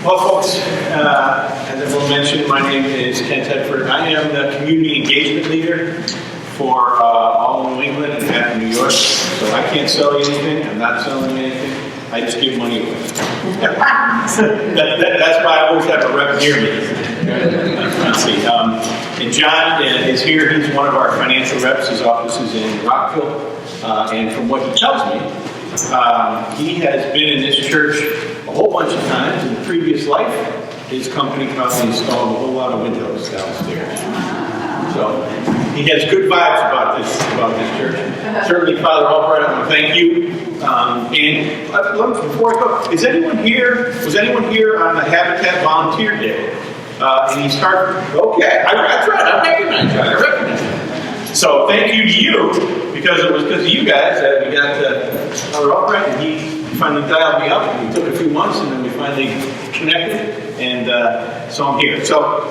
Well, folks, as everyone mentioned, my name is Tedford. I am the community engagement leader for all of New England and half of New York. So I can't sell you anything. I'm not selling you anything. I just give money away. That's why I always have a rep near me. Let's see. And John is here. He's one of our financial reps. His office is in Rockville. And from what he tells me, he has been in this church a whole bunch of times. In the previous life, his company probably installed a whole lot of windows downstairs. So he has good vibes about this church. Certainly, Father Albright, I want to thank you. And before I go, was anyone here on the Habitat Volunteer Day? And he started, okay, that's right, I recognize you. So thank you to you, because it was because of you guys that we got Father Albright, and he finally dialed me up. And we took a few months, and then we finally connected, and so I'm here. So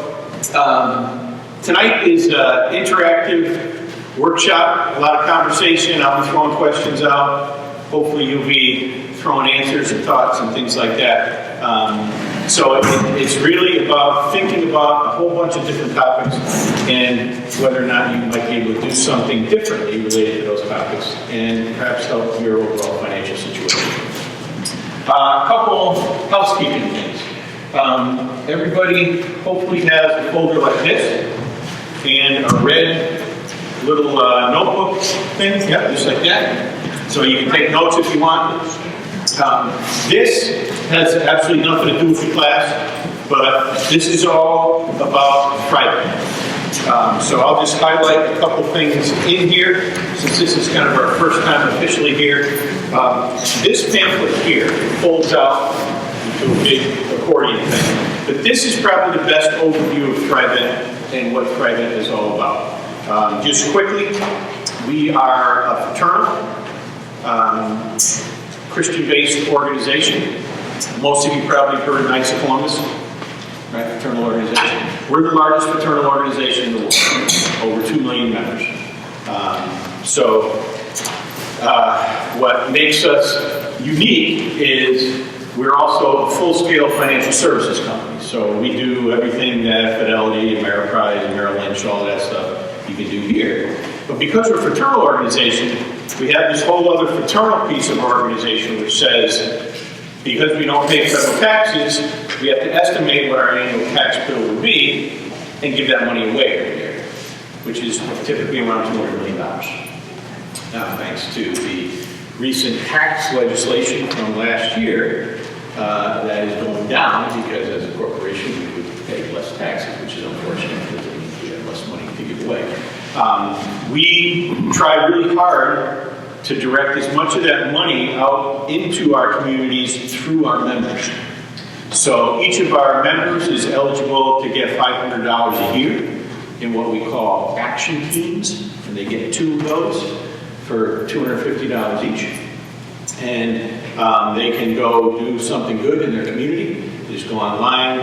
tonight is an interactive workshop, a lot of conversation. I'll be throwing questions out. Hopefully you'll be throwing answers and thoughts and things like that. So it's really about thinking about a whole bunch of different topics and whether or not you might be able to do something differently related to those topics and perhaps help your overall financial situation. A couple housekeeping things. Everybody hopefully has a folder like this and a red little notebook thing, yeah, just like that. So you can take notes if you want. This has absolutely nothing to do with the class, but this is all about private. So I'll just highlight a couple things in here, since this is kind of our first time officially here. This pamphlet here folds out into a big accordion thing. But this is probably the best overview of private and what private is all about. Just quickly, we are a fraternal, Christian-based organization. Most of you probably heard of Knights of Columbus, right? Fraternal organization. We're the largest fraternal organization in the world, over 2 million members. What makes us unique is we're also a full-scale financial services company. So we do everything that Fidelity, Ameriprise, Merrill Lynch, all that stuff you can do here. But because we're a fraternal organization, we have this whole other fraternal piece of our organization which says, because we don't pay federal taxes, we have to estimate what our annual tax bill would be and give that money away every year, which is typically around $200 million. Now, thanks to the recent tax legislation from last year, that is going down because as a corporation we would pay less taxes, which is unfortunate because it means we have less money to give away. We try really hard to direct as much of that money out into our communities through our members. So each of our members is eligible to get $500 a year in what we call action teams, and they get 2 of those for $250 each. And they can go do something good in their community. They just go online,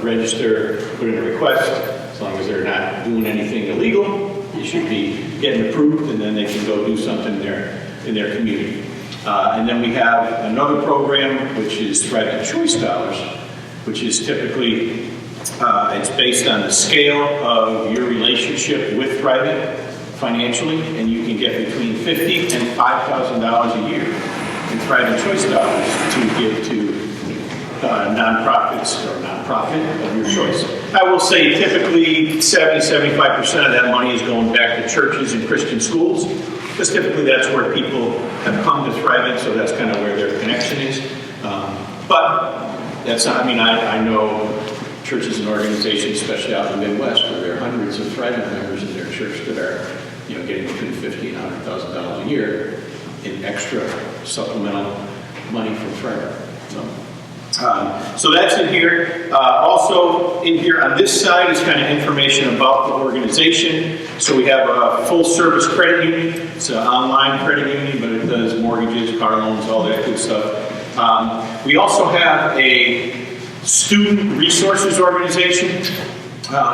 register, put in a request. As long as they're not doing anything illegal, they should be getting approved, and then they can go do something in their community. And then we have another program, which is Thriving Choice Dollars, which is typically, it's based on the scale of your relationship with Thriving financially, and you can get between $50,000 and $5,000 a year in Thriving Choice Dollars to give to nonprofits or nonprofit of your choice. I will say typically 70-75% of that money is going back to churches and Christian schools, because typically that's where people have come to Thriving, so that's kind of where their connection is. But that's not, I know churches and organizations, especially out in the Midwest, where there are hundreds of Thriving members in their church that are getting between $50,000 and $100,000 a year in extra supplemental money from Thriving. So that's in here. Also in here on this side is kind of information about the organization. So we have a full service credit union. It's an online credit union, but it does mortgages, car loans, all that good stuff. We also have a student resources organization,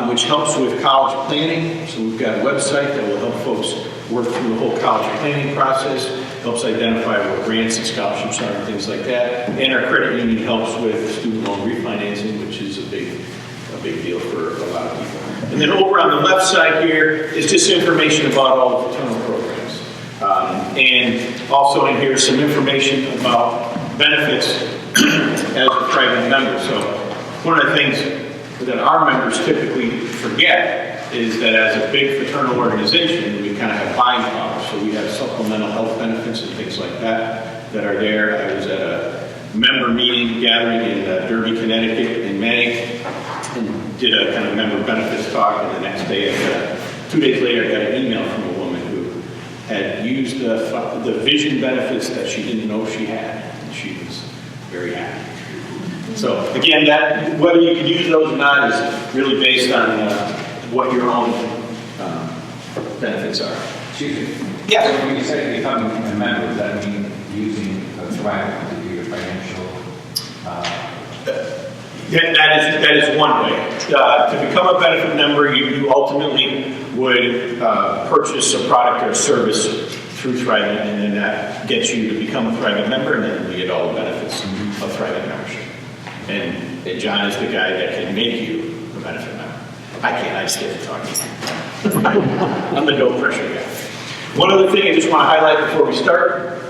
which helps with college planning. So we've got a website that will help folks work through the whole college planning process. helps identify what grants and scholarships are and things like that. And our credit union helps with student loan refinancing, which is a big deal for a lot of people. And then over on the left side here is just information about all the fraternal programs. And also in here some information about benefits as a private member. So one of the things that our members typically forget is that as a big fraternal organization, we kind of have buying power. So we have supplemental health benefits and things like that are there. I was at a member meeting gathering in Derby, Connecticut in May, and did a kind of member benefits talk, and the next day, 2 days later, I got an email from a woman who had used the vision benefits that she didn't know she had, and she was very happy. So again, that whether you can use those or not is really based on what your own benefits are. Excuse me. Yeah. So when you say becoming a member, does that mean using a Thrive to do your financial? That is one way. To become a benefit member, you ultimately would purchase a product or a service through Thrivent, and then that gets you to become a Thrivent member, and then you get all the benefits of Thrivent membership. And John is the guy that can make you a benefit member. I can't, I just get to talk to you. I'm the no pressure guy. One other thing I just want to highlight before we start.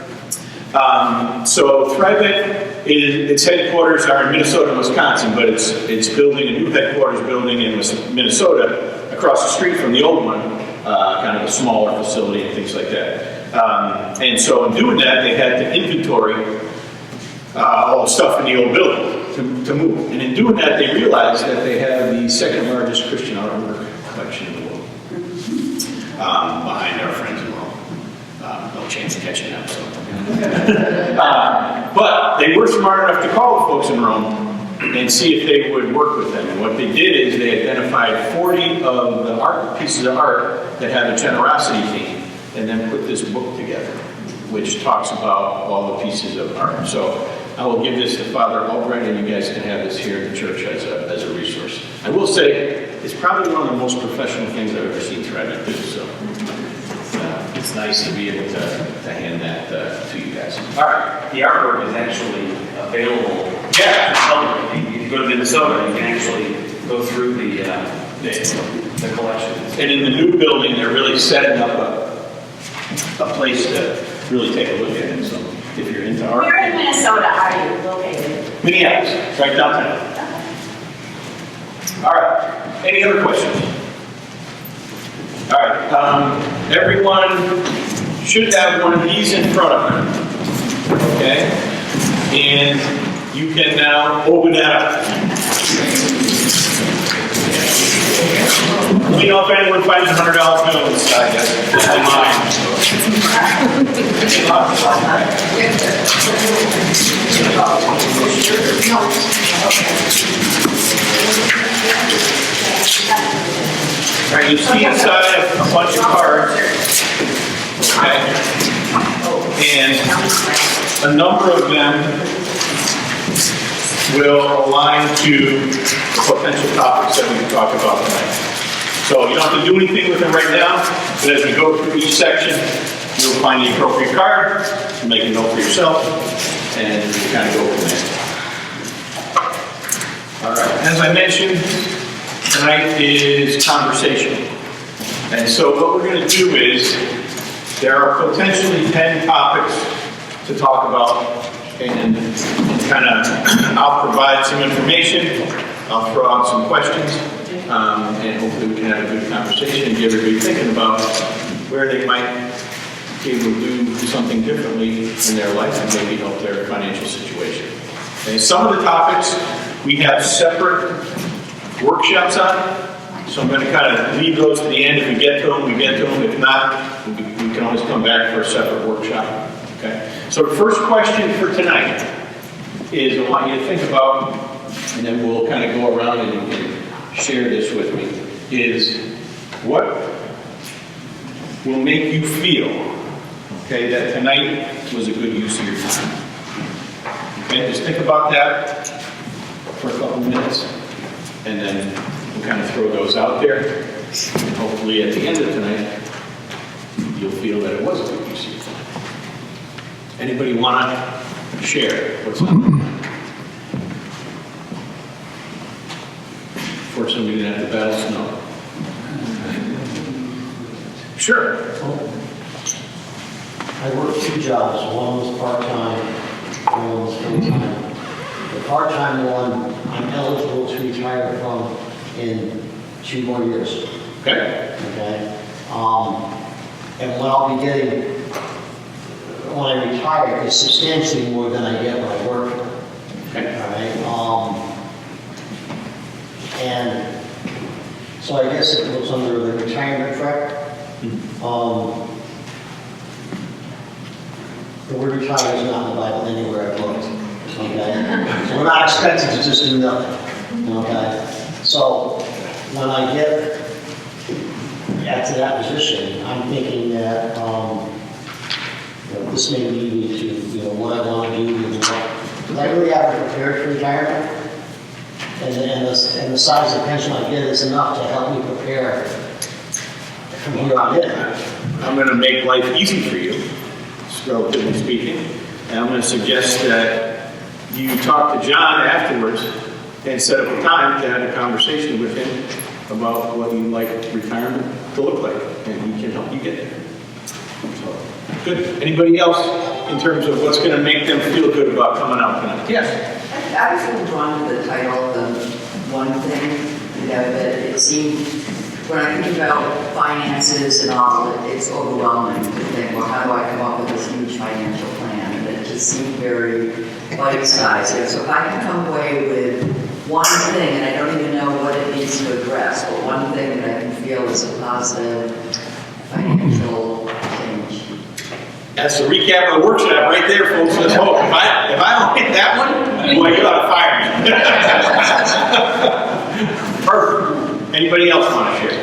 So Thrivent, its headquarters are in Minnesota and Wisconsin, but it's building a new headquarters building in Minnesota across the street from the old one, kind of a smaller facility and things like that. And so in doing that, they had to inventory all the stuff in the old building to move. And in doing that, they realized that they have the second largest Christian artwork collection in the world, behind our friends in Rome. No chance of catching up, so. But they were smart enough to call the folks in Rome and see if they would work with them. And what they did is they identified 40 of the art pieces of art that have a generosity theme, and then put this book together, which talks about all the pieces of art. So I will give this to Father Albright, and you guys can have this here in the church as a resource. I will say, it's probably one of the most professional things I've ever seen Trident do, so it's nice to be able to hand that to you guys. All right, the artwork is actually available. Yeah, to public. You can go to Minnesota, you can actually go through the collection. And in the new building, they're really setting up a place to really take a look at it. So if you're into art. Where in Minnesota are you located? Minneapolis, right downtown. All right, any other questions? All right, everyone should have one of these in front of them, okay? And you can now open that up. Let me know if anyone finds a $100 bill inside. That's mine. All right, you see inside a bunch of cards, okay? And a number of them will align to potential topics that we can talk about tonight. So you don't have to do anything with them right now, but as we go through each section, you'll find the appropriate card, make a note for yourself, and you kind of go from there. All right, as I mentioned, tonight is conversation. And so what we're going to do is, there are potentially 10 topics to talk about, and kind of, I'll provide some information, I'll throw out some questions, and hopefully we can have a good conversation and get everybody thinking about where they might be able to do something differently in their life and maybe help their financial situation. And some of the topics we have separate workshops on, so I'm going to kind of leave those to the end. If we get to them, we get to them. If not, we can always come back for a separate workshop. Okay. So the first question for tonight is, I want you to think about, and then we'll kind of go around and you can share this with me, is what will make you feel, okay, that tonight was a good use of your time. Okay, just think about that for a couple minutes, and then we'll kind of throw those out there. And hopefully at the end of tonight, you'll feel that it was a good use of your time. Anybody want to share what's up? Fortunately, we didn't have to battle snow. Sure. I worked 2 jobs. One was part-time, one was full-time. The part-time one, I'm eligible to retire from in 2 more years. Okay. Okay? And what I'll be getting when I retire is substantially more than I get when I work. Okay. All right? And so I guess it was under the retirement track. The word retire is not in the Bible anywhere I've looked. Okay? So we're not expected to just do nothing. Okay? So when I get to that position, I'm thinking that this may lead me to what I want to do because I really haven't prepared for retirement, and the size of pension I get is enough to help me prepare from here on in. I'm going to make life easy for you, relatively speaking, and I'm going to suggest that you talk to John afterwards and set up a time to have a conversation with him about what you'd like retirement to look like, and he can help you get there. So, good. Anybody else in terms of what's going to make them feel good about coming out tonight? Yes. I was really drawn to the title, the one thing, that it seemed, when I think about finances and all, it's overwhelming to think, well, how do I come up with this huge financial plan? And it just seemed very bite-sized. So if I can come away with one thing, and I don't even know what it needs to address, but one thing that I can feel is a positive financial change. That's the recap of the workshop right there, folks. Let's hope. If I don't hit that one, boy, you ought to fire me. Perfect. Anybody else want to share?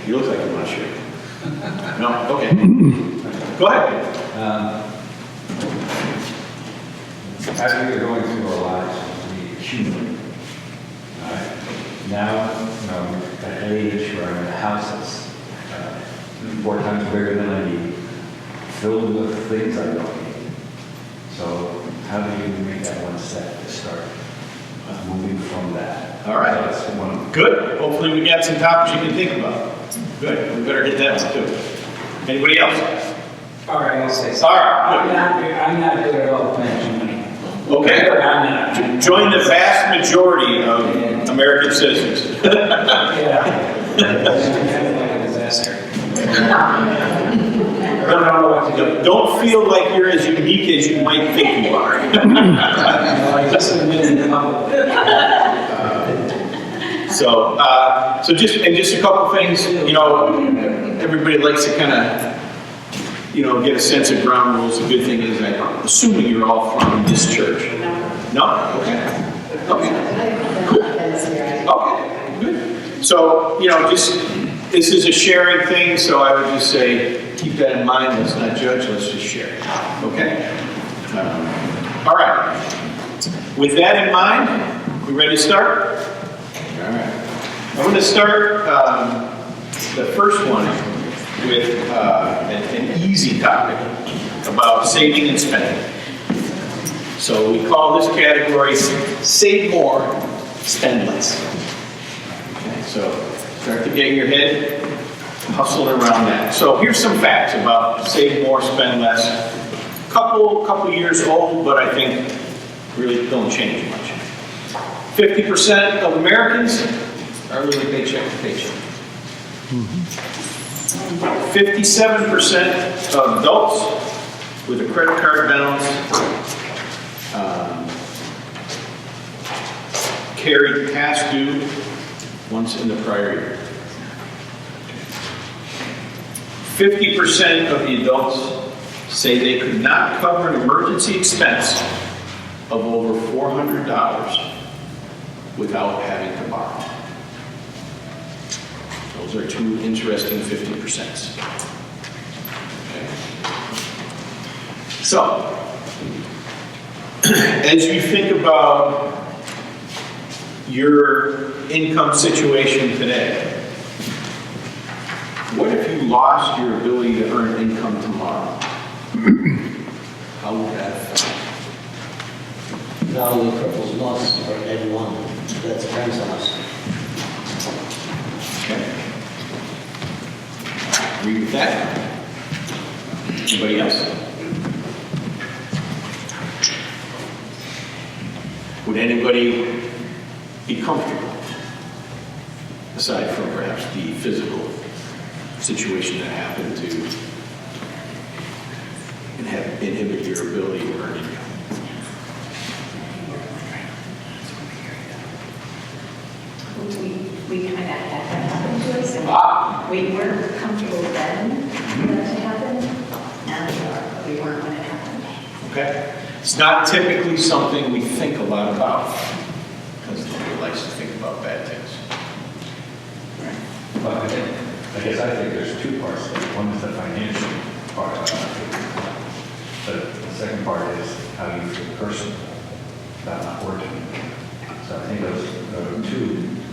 You look like you want to share. No? Okay. Go ahead. As we are going through our lives, we accumulate. All right. Now, at an age where I'm in a house that's 4 times bigger than I need, filled with things I don't need. So how do you make that one step to start moving from that? All right. So that's one. Good. Hopefully we got some topics you can think about. Good. We better hit that one too. Anybody else? All right, I'll say so. All right. I'm not good at all managing money. Okay. I'm not. Join the vast majority of American citizens. Yeah. It's kind of like a disaster. I don't know what to do. Don't feel like you're as unique as you might think you are. I just admitted in public. So just a couple things, everybody likes to kind of, get a sense of ground rules. The good thing is, I'm assuming you're all from this church. No? Okay. Okay. Cool. Okay, good. So, this is a sharing thing, so I would just say, keep that in mind. Let's not judge, let's just share. Okay? All right. With that in mind, we ready to start? All right. I'm going to start the first one with an easy topic about saving and spending. So we call this category Save More, Spend Less. Okay, so start to get your head hustling around that. So here's some facts about Save More, Spend Less. Couple years old, but I think really don't change much. 50% of Americans are living paycheck to paycheck. 57% of adults with a credit card balance carried past due once in the prior year. 50% of the adults say they could not cover an emergency expense of over $400 without having to borrow. Those are two interesting 50%. Okay. So, as you think about your income situation today, what if you lost your ability to earn income tomorrow? How would that affect? Not only cripples us, but everyone that depends on us. Okay. Agree with that? Anybody else? Would anybody be comfortable, aside from perhaps the physical situation that happened, to inhibit your ability to earn income? We kind of had that happen to us, and we weren't comfortable then for that to happen, and we weren't when it happened. Okay. It's not typically something we think a lot about, because nobody likes to think about bad things. Well, I guess I think there's two parts. One is the financial part of it. But the second part is how you feel personally about not working. So I think those are two.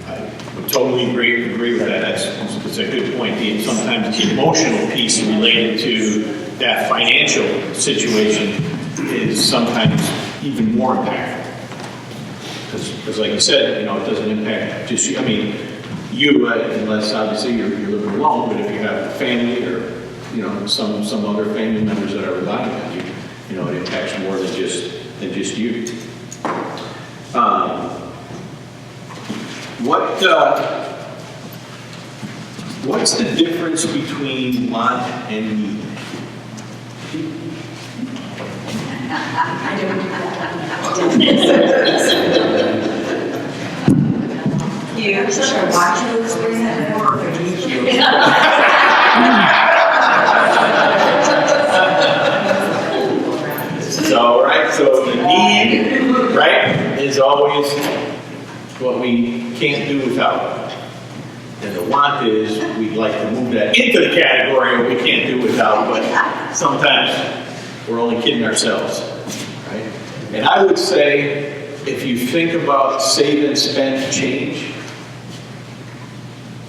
I would totally agree with that. It's a good point. Sometimes the emotional piece related to that financial situation is sometimes even more impactful. Because like you said, it doesn't impact just you. I mean, you, unless obviously you're living alone, but if you have a family or, some other family members that are relying on you, it impacts more than just you. What's the difference between want and need? I don't. You should watch you explain that more for you. So the need, right, is always what we can't do without. And the want is we'd like to move that into the category of we can't do without, but sometimes we're only kidding ourselves, right? And I would say, if you think about save and spend change,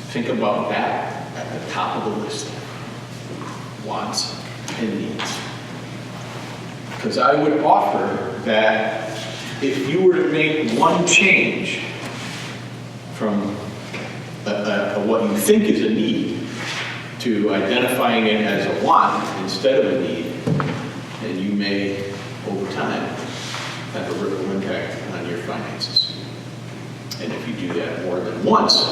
think about that at the top of the list. Wants and needs. Because I would offer that if you were to make one change from what you think is a need to identifying it as a want instead of a need, then you may, over time, have a ripple impact on your finances. And if you do that more than once,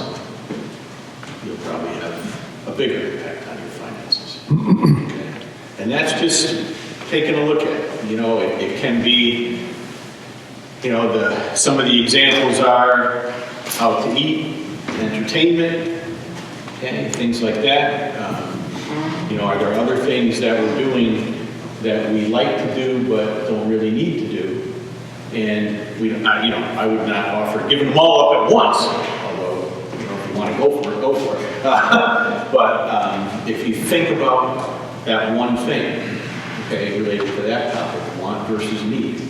you'll probably have a bigger impact on your finances. Okay? And that's just taking a look at it. It can be, some of the examples are out to eat, entertainment, okay, things like that. Are there other things that we're doing that we like to do but don't really need to do? And I would not offer giving them all up at once, although if you want to go for it, go for it. But if you think about that one thing, okay, related to that topic, want versus need,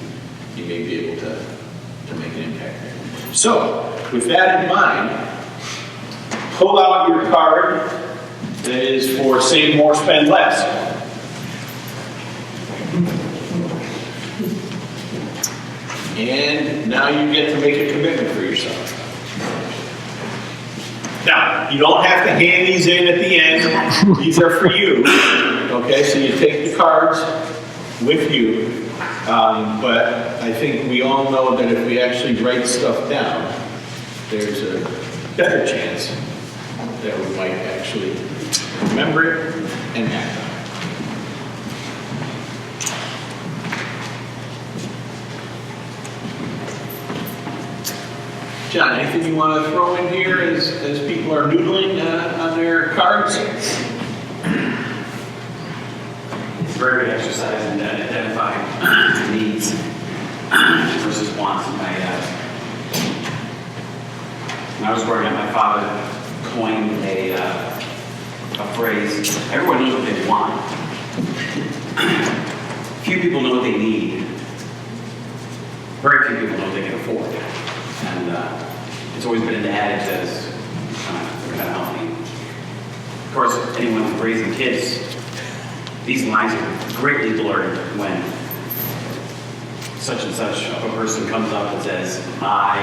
you may be able to make an impact there. So, with that in mind, pull out your card that is for save more, spend less. And now you get to make a commitment for yourself. Now, you don't have to hand these in at the end. These are for you. Okay, so you take the cards with you. But I think we all know that if we actually write stuff down, there's a better chance that we might actually remember it and act on it. John, anything you want to throw in here as people are noodling on their cards? It's a very good exercise in identifying needs versus wants. When I was growing up, my father coined a phrase, everyone knows what they want. Few people know what they need. Very few people know what they can afford. And it's always been an adage as they're kind of healthy. Of course, anyone raising kids these lines are greatly blurred when such and such of a person comes up and says, I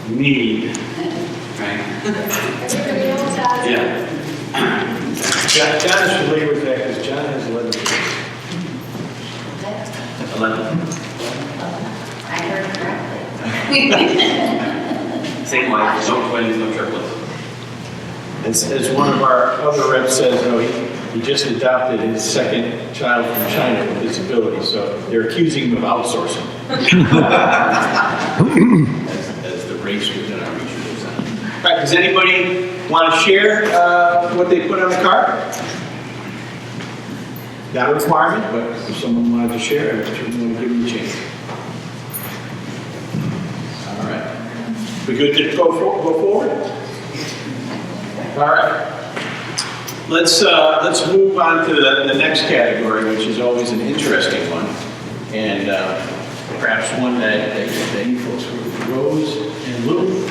need, right? Everybody else has. Yeah. John is familiar with that because John has 11 kids. 11. I heard correctly. Same life, no twins, no triplets. As one of our other reps says, you know, he just adopted his second child from China with disability, so they're accusing him of outsourcing. as the race within our region goes on. All right, does anybody want to share what they put on the card? Not a requirement, but if someone wanted to share, I certainly want to give them a chance. All right. We good to go forward? All right. Let's move on to the next category, which is always an interesting one, and perhaps one that you folks were Rose and Lou,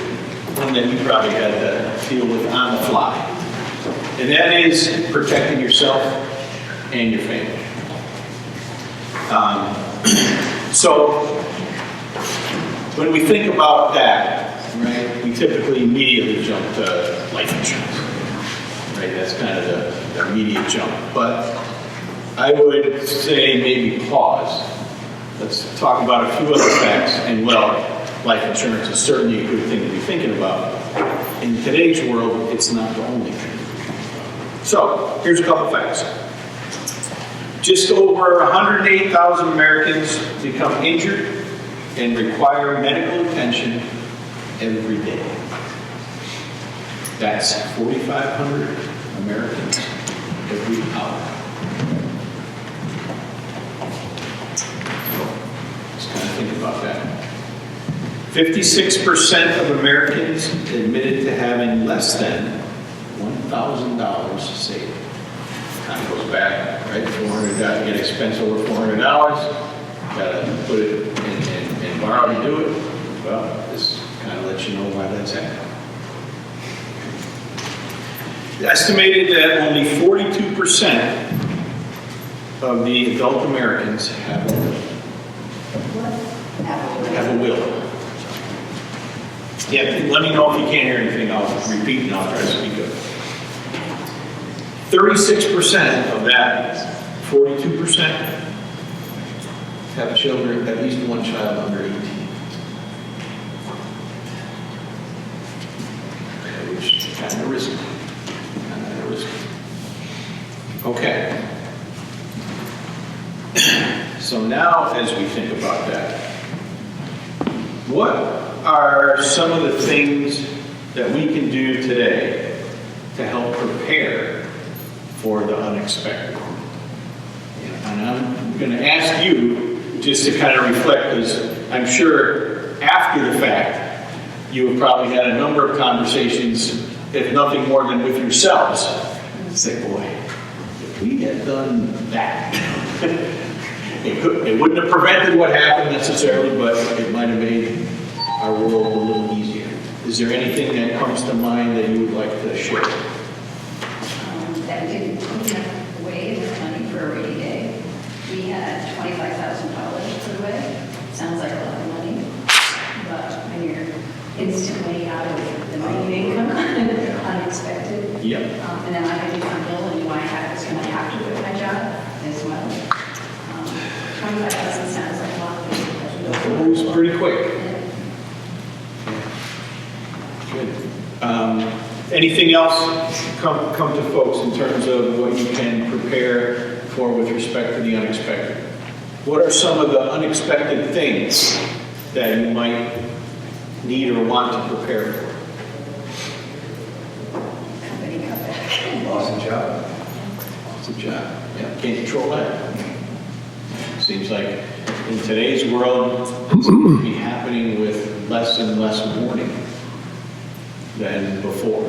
one that you probably had to deal with on the fly, and that is protecting yourself and your family. So when we think about that, right, we typically immediately jump to life insurance. Right, that's kind of the immediate jump. But I would say maybe pause. Let's talk about a few other facts. And well, life insurance is certainly a good thing to be thinking about. In today's world, it's not the only thing. So here's a couple facts. Just over 108,000 Americans become injured and require medical attention every day. That's 4,500 Americans every hour. Let's kind of think about that. 56% of Americans admitted to having less than $1,000 saved. Kind of goes back, right? $400, you get an expense over $400, got to put it in and borrow to do it. Well, this kind of lets you know why that's happening. Estimated that only 42% of the adult Americans have a will. Have a will. Yeah, let me know if you can't hear anything. I'll repeat and I'll try to speak up. 36% of that 42% have children, at least one child under 18. Which is kind of risky. Okay. So now, as we think about that, what are some of the things that we can do today to help prepare for the unexpected? And I'm going to ask you just to kind of reflect, because I'm sure after the fact, you have probably had a number of conversations, if nothing more than with yourselves. Say, boy, if we had done that, it wouldn't have prevented what happened necessarily, but it might have made our world a little easier. Is there anything that comes to mind that you would like to share? That we didn't have away enough money for a rainy day. We had $25,000 put away. Sounds like a lot of money, but when you're instantly out of the main income, unexpected. Yep. And then I had to do my bill, and I was going to have to quit my job as well. 25,000 sounds like a lot. It moves pretty quick. Good. Anything else come to folks in terms of what you can prepare for with respect to the unexpected? What are some of the unexpected things that you might need or want to prepare for? Company cutback. Lost a job. Lost a job. Yeah, can't control that. Seems like in today's world, it's going to be happening with less and less warning than before.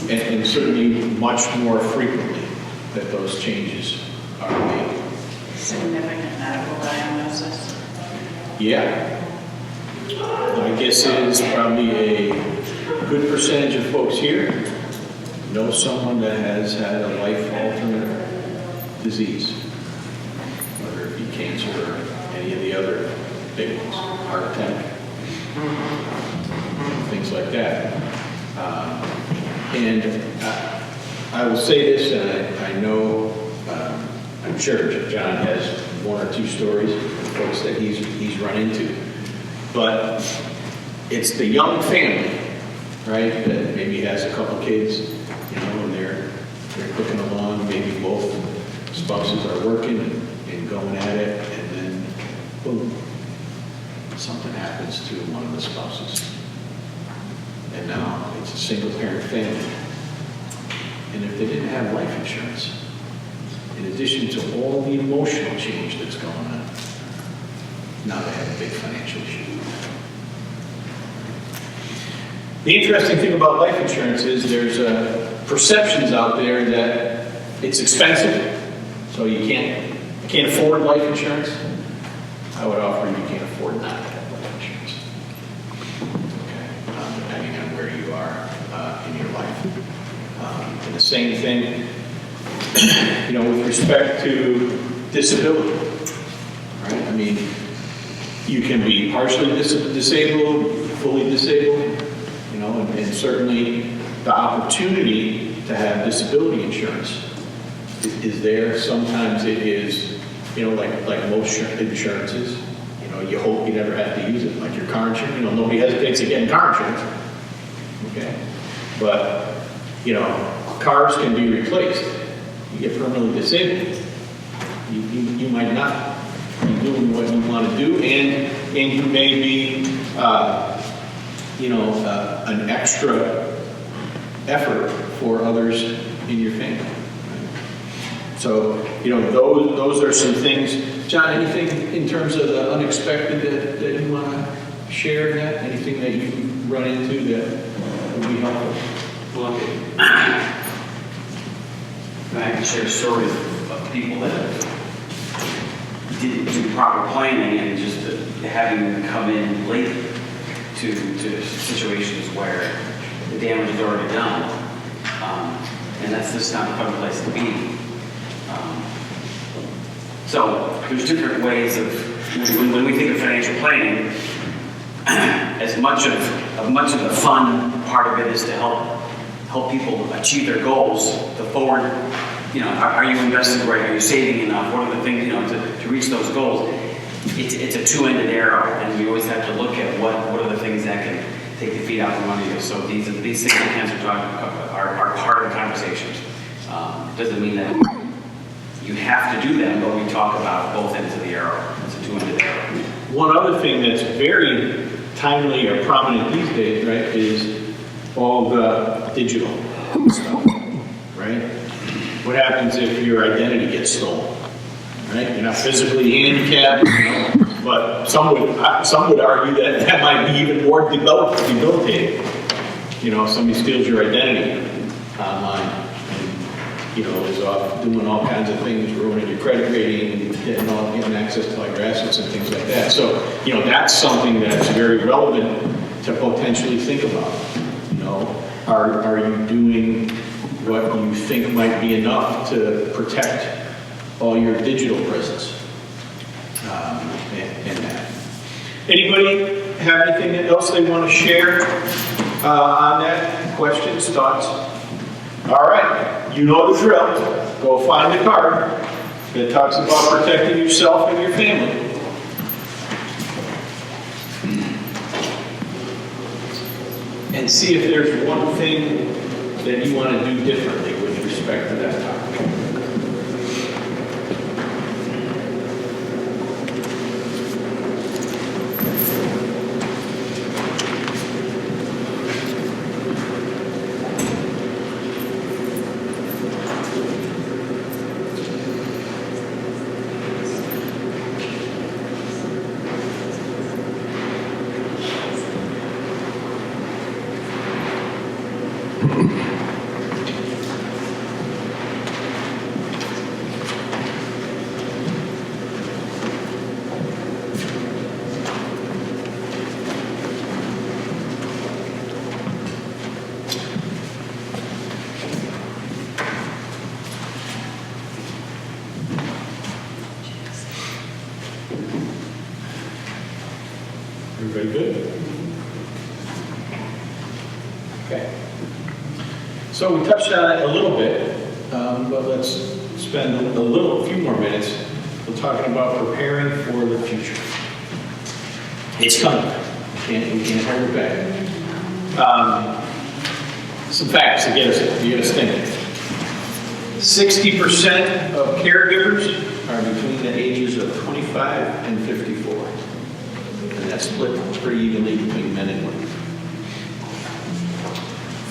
And certainly much more frequently that those changes are made. Significant medical diagnosis. Yeah. My guess is probably a good percentage of folks here know someone that has had a life-altering disease, whether it be cancer or any of the other big ones, heart attack, things like that. And I will say this, and I know, I'm sure John has one or two stories of folks that he's run into, but it's the young family, right, that maybe has a couple kids, you know, and they're cooking along, maybe both spouses are working and going at it, and then boom, something happens to one of the spouses. And now it's a single parent family. And if they didn't have life insurance, in addition to all the emotional change that's going on, now they have a big financial issue. The interesting thing about life insurance is there's perceptions out there that it's expensive, so you can't afford life insurance. I would offer you can't afford not to have life insurance. Okay, depending on where you are in your life. And the same thing, you know, with respect to disability, right? I mean, you can be partially disabled, fully disabled, you know, and certainly the opportunity to have disability insurance is there. Sometimes it is, you know, like most insurances, you know, you hope you never have to use it, like your car insurance. You know, nobody hesitates at getting car insurance, okay? But, you know, cars can be replaced. You get permanently disabled, you might not be doing what you want to do, and you may be, you know, an extra effort for others in your family. So, you know, those are some things. John, anything in terms of the unexpected that you want to share in that? Anything that you run into that would be helpful? Well, I can share stories of people that didn't do proper planning and just having them come in late to situations where the damage is already done. And that's just not a fun place to be. So there's different ways of, when we think of financial planning, as much of the fun part of it is to help people achieve their goals, the forward, you know, are you investing right? Are you saving enough? What are the things, you know, to reach those goals? It's a two-ended arrow, and we always have to look at what are the things that can take the feet out from under you. So these things are part of the conversations. Doesn't mean that you have to do them, but we talk about both ends of the arrow. It's a two-ended arrow. One other thing that's very timely or prominent these days, right, is all the digital stuff, right? What happens if your identity gets stolen, right? You're not physically handicapped, you know, but some would argue that might be even more debilitating. You know, if somebody steals your identity online, and, you know, is off doing all kinds of things, ruining your credit rating, getting access to all your assets and things like that. So, you know, that's something that's very relevant to potentially think about. You know, are you doing what you think might be enough to protect all your digital presence and that. Anybody have anything else they want to share on that? Questions, thoughts? All right, you know the drill. Go find the card that talks about protecting yourself and your family. And see if there's one thing that you want to do differently with respect to that topic. Everybody good? Okay. So we touched on it a little bit, but let's spend a few more minutes talking about preparing for the future. It's coming. We can't hold it back. Some facts to get us thinking. 60% of caregivers are between the ages of 25 and 54. And that's split pretty evenly between men and women.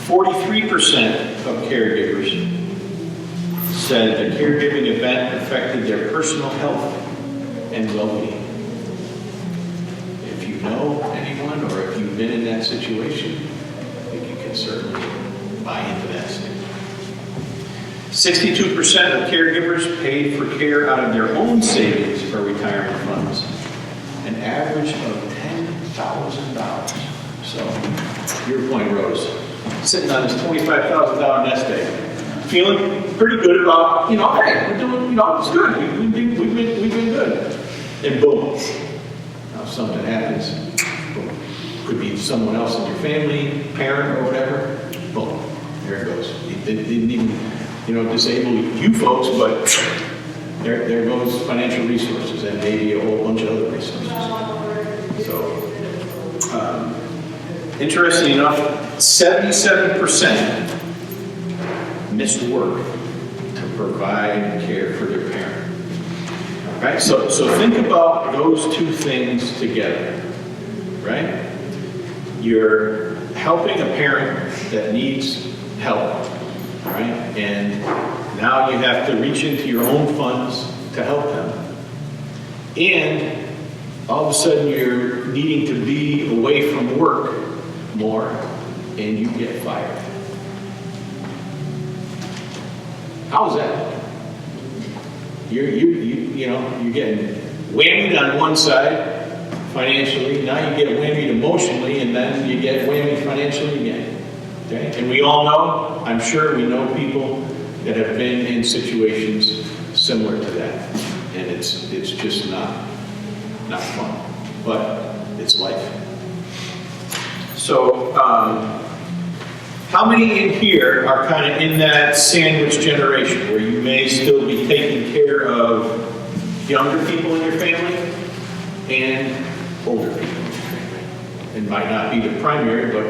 43% of caregivers said the caregiving event affected their personal health and well-being. If you know anyone or if you've been in that situation, I think you can certainly buy into that statement. 62% of caregivers paid for care out of their own savings or retirement funds, an average of $10,000. So, your point, Rose, sitting on this $25,000 nest egg, feeling pretty good about, hey, we're doing, it's good. We've been good. And boom, now something happens. Boom. Could be someone else in your family, parent or whatever. Boom, there it goes. It didn't even, disable you folks, but there goes financial resources and maybe a whole bunch of other resources. So, interesting enough, 77% missed work to provide care for their parent. Right? So think about those two things together. Right? You're helping a parent that needs help. Right? And now you have to reach into your own funds to help them. And all of a sudden you're needing to be away from work more and you get fired. How's that? You're getting whammied on one side financially, now you get whammied emotionally, and then you get whammied financially again. Okay? And we all know, I'm sure we know people that have been in situations similar to that. And it's just not fun. But it's life. So, how many in here are kind of in that sandwich generation where you may still be taking care of younger people in your family and older people in your family? It might not be the primary, but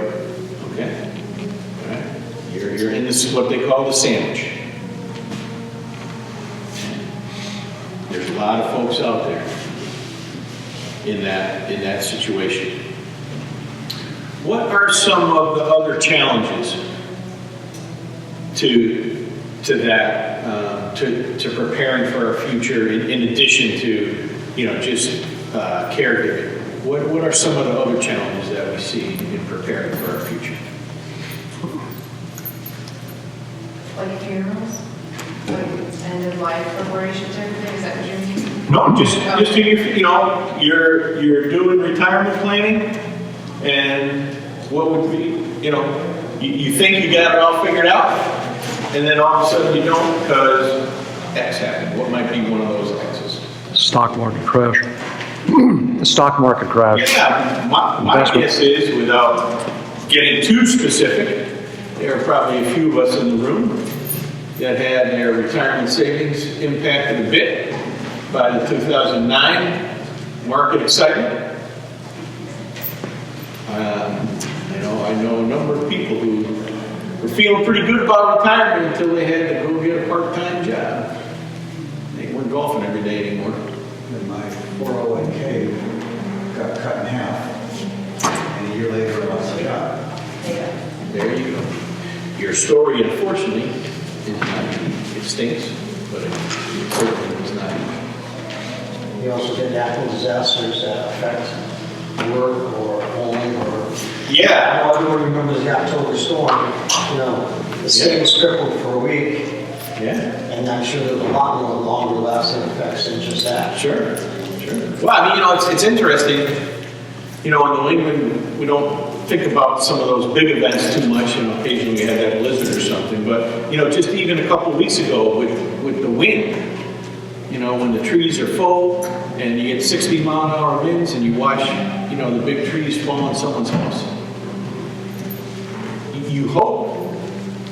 okay. All right. You're in this, what they call the sandwich. There's a lot of folks out there in that situation. What are some of the other challenges to that, to preparing for our future in addition to, just caregiving? What are some of the other challenges that we see in preparing for our future? Like funerals? Like end of life preparations, everything? Is that what you're meaning? No, just to, you're doing retirement planning, and what would be, you think you got it all figured out, and then all of a sudden you don't because X happened. What might be one of those X's? Stock market crash. The stock market crash. Yeah, my guess is, without getting too specific, there are probably a few of us in the room that had their retirement savings impacted a bit by the 2009 market excitement. I know a number of people who were feeling pretty good about retirement until they had to go get a part-time job. They weren't golfing every day anymore. And my 401k got cut in half, and a year later I lost a job. There you go. Your story, unfortunately, is not unique. It stinks, but it certainly was not unique. We also get natural disasters that affect work or home or... Yeah. Everyone remembers the October storm. The state was crippled for a week. Yeah. And I'm sure there's a lot more longer lasting effects than just that. Sure. Well, I mean, it's interesting. In New England, we don't think about some of those big events too much. Occasionally we have that blizzard or something. But, just even a couple of weeks ago with the wind, when the trees are full, and you get 60-mile-an-hour winds and you watch, the big trees fall on someone's house. You hope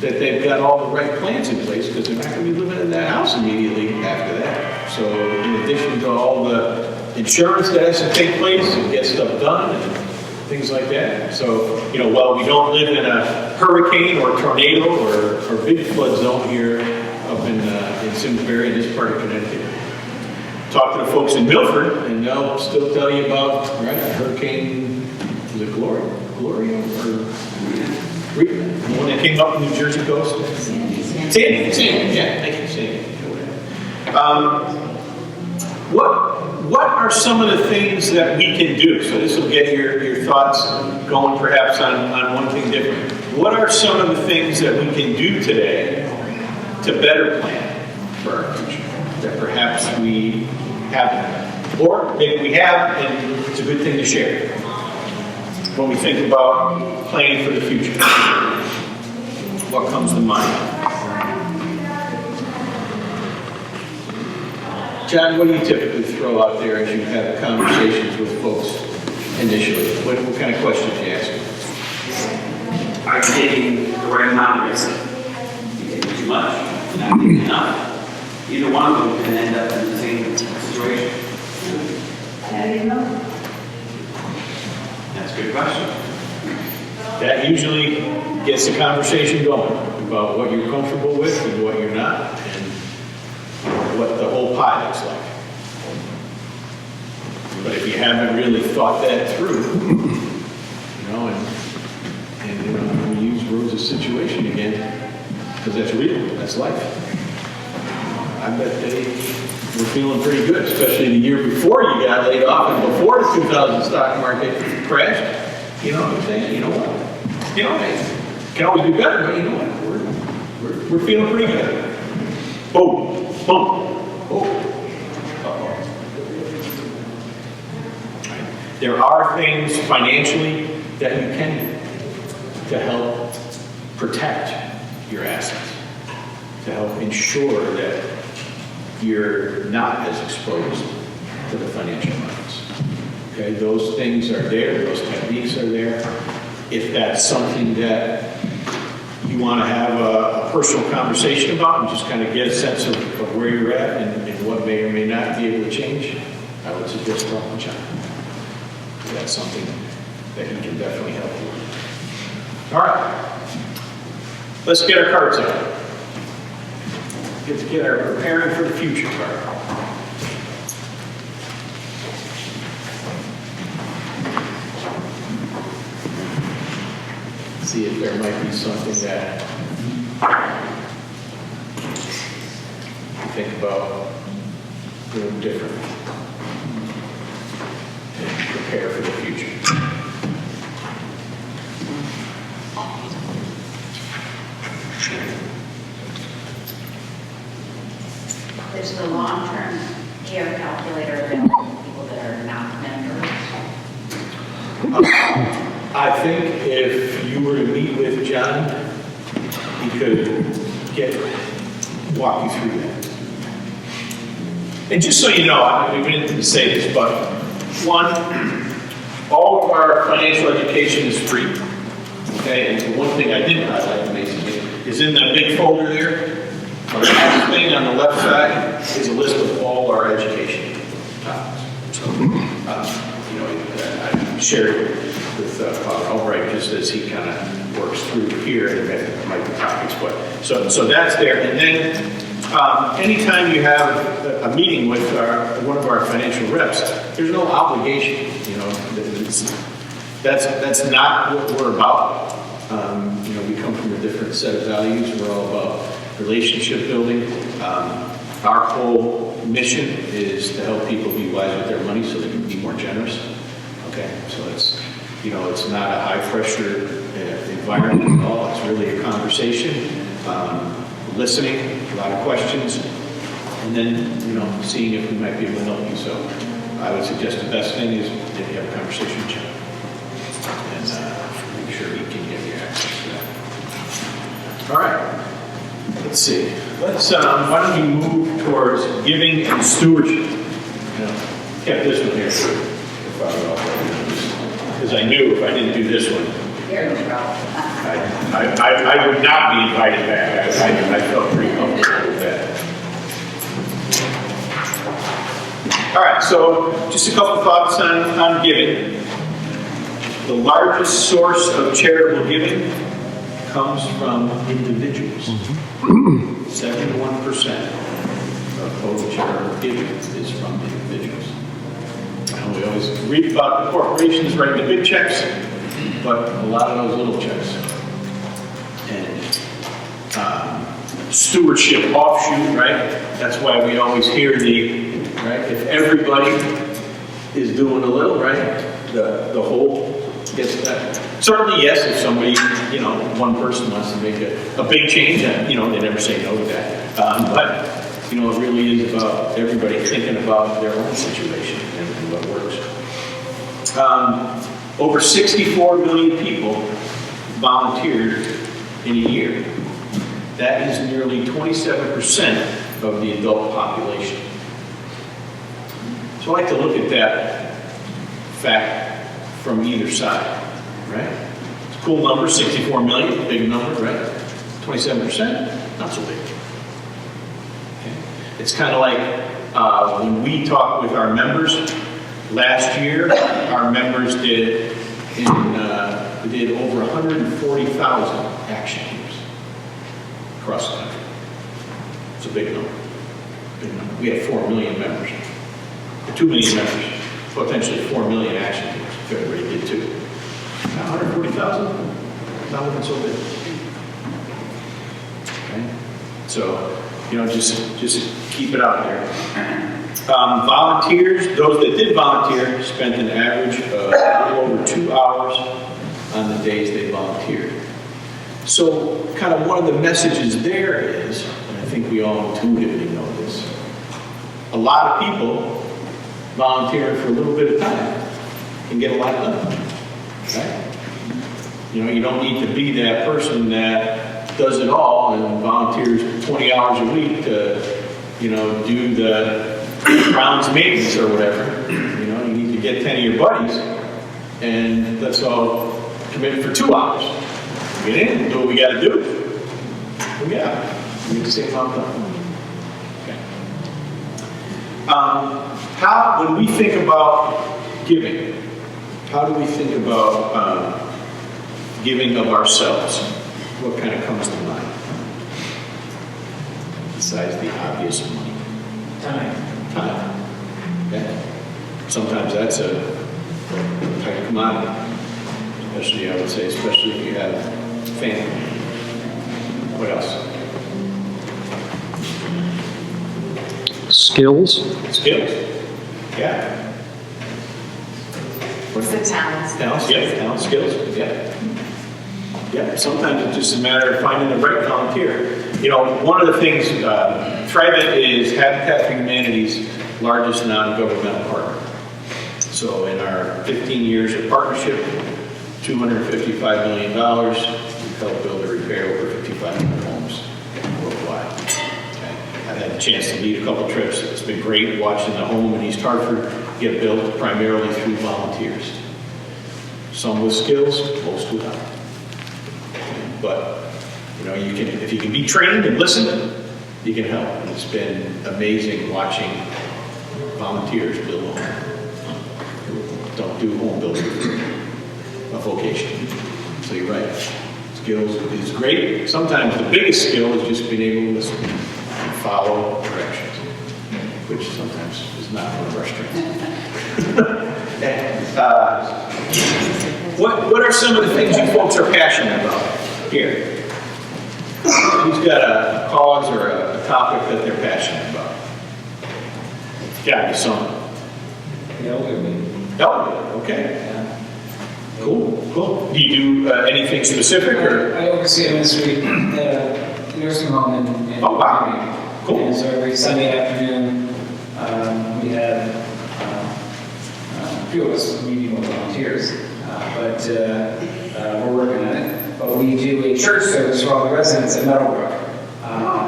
that they've got all the right plans in place because they're not going to be living in that house immediately after that. So in addition to all the insurance that has to take place and get stuff done and things like that. So, while we don't live in a hurricane or tornado or big flood zone here up in Simsbury, in this part of Connecticut, talk to the folks in Milford, and they'll still tell you about, Hurricane, was it Gloria? Or Rita? The one that came up from the New Jersey coast? Sandy, yeah, thank you, Sandy. What are some of the things that we can do? So this will get your thoughts going perhaps on one thing different. What are some of the things that we can do today to better plan for our future that perhaps we haven't? Or maybe we have, and it's a good thing to share when we think about planning for the future. What comes to mind? John, what do you typically throw out there as you have conversations with folks initially? What kind of questions do you ask them? Are you taking the right amount of risk? You taking too much? You're not taking enough? Either one of them can end up in the same situation. How do you know? That's a good question. That usually gets the conversation going about what you're comfortable with and what you're not, and what the whole pie looks like. But if you haven't really thought that through, and we use Rose's situation again, because that's real, that's life. I bet they were feeling pretty good, especially the year before you got laid off and before the 2000 stock market crashed. I'm saying, you know what? It can always be better, but you know what? We're feeling pretty good. Boom, boom. There are things financially that you can do to help protect your assets, to help ensure that you're not as exposed to the financial markets. Okay, those things are there, those techniques are there. If that's something that you want to have a personal conversation about and just kind of get a sense of where you're at and what may or may not be able to change, I would suggest talking to John. That's something that he can definitely help you with. All right, let's get our cards out. Get our preparing for the future card. See if there might be something that you think about doing differently and prepare for the future. There's the long-term care calculator available for people that are not members. I think if you were to meet with John, he could walk you through that. And just so you know, we didn't say this, but one, all of our financial education is free. Okay, and the one thing I didn't highlight, Mason, is in that big folder there. The last thing on the left side is a list of all our education topics. So, I shared it with Father Albright just as he kind of works through here, and there might be topics, but so that's there. And then anytime you have a meeting with one of our financial reps, there's no obligation. That's not what we're about. We come from a different set of values. We're all about relationship building. Our whole mission is to help people be wise with their money so they can be more generous. Okay, so it's not a high pressure environment at all. It's really a conversation, listening, a lot of questions, and then seeing if we might be able to help you. So I would suggest the best thing is that you have a conversation with John and make sure he can give you access to that. All right. Let's see. Why don't we move towards giving and stewardship? kept this one here. Because I knew if I didn't do this one, You're in trouble. I would not be invited back. I felt pretty comfortable with that. All right, so just a couple thoughts on giving. The largest source of charitable giving comes from individuals. 71% of total charitable giving is from individuals. And we always read about the corporations writing the big checks, but a lot of those little checks. And stewardship offshoot, right? That's why we always hear right? If everybody is doing a little, right? The whole gets that. Certainly, yes, if somebody, one person wants to make a big change, they never say no to that. But, it really is about everybody thinking about their own situation and what works. Over 64 million people volunteered in a year. That is nearly 27% of the adult population. So I like to look at that fact from either side, right? It's a cool number, 64 million, big number, right? 27%, not so big. Okay. It's kind of like when we talk with our members. Last year, our members did over 140,000 action teams across the country. It's a big number. Big number. We have 4 million members. 2 million members, potentially 4 million action teams, if everybody did too. 140,000, not looking so big. Okay? So, just keep it out there. Volunteers, those that did volunteer, spent an average of a little over 2 hours on the days they volunteered. So, kind of one of the messages there is, and I think we all intuitively know this, a lot of people volunteering for a little bit of time can get a lot done, right? You don't need to be that person that does it all and volunteers 20 hours a week to, do the grounds maintenance or whatever. You need to get 10 of your buddies and let's all commit for 2 hours. Get in, do what we got to do. We get the same amount done. When we think about giving, how do we think about giving of ourselves? What kind of comes to mind? Besides the obvious money. Time. Okay. Sometimes that's a tight commodity. Especially, I would say, especially if you have family. What else? Skills? Skills. Yeah. What's the talents? Talents, yeah. Talent, skills, yeah. Yeah, sometimes it's just a matter of finding the right volunteer. One of the things, Trident is Habitat for Humanity's largest non-governmental partner. So in our 15 years of partnership, $255 million, we've helped build or repair over 5,500 homes worldwide. Okay. I've had the chance to lead a couple trips. It's been great watching the home in East Hartford get built primarily through volunteers. Some with skills, most without. But, if you can be trained and listen, you can help. And it's been amazing watching volunteers build a home. Don't do home building, a vocation. So you're right. Skills is great. Sometimes the biggest skill is just being able to listen and follow directions, which sometimes is not one of our strengths. What are some of the things you folks are passionate about here? Who's got a cause or a topic that they're passionate about? Got to be something. Elderly, okay. Cool. Do you do anything specific or? I oversee a ministry at a nursing home in Oh, wow. Cool. And so every Sunday afternoon, we have a few of us meeting with volunteers, but we're working on it. But we do a church service for all the residents at Meadowbrook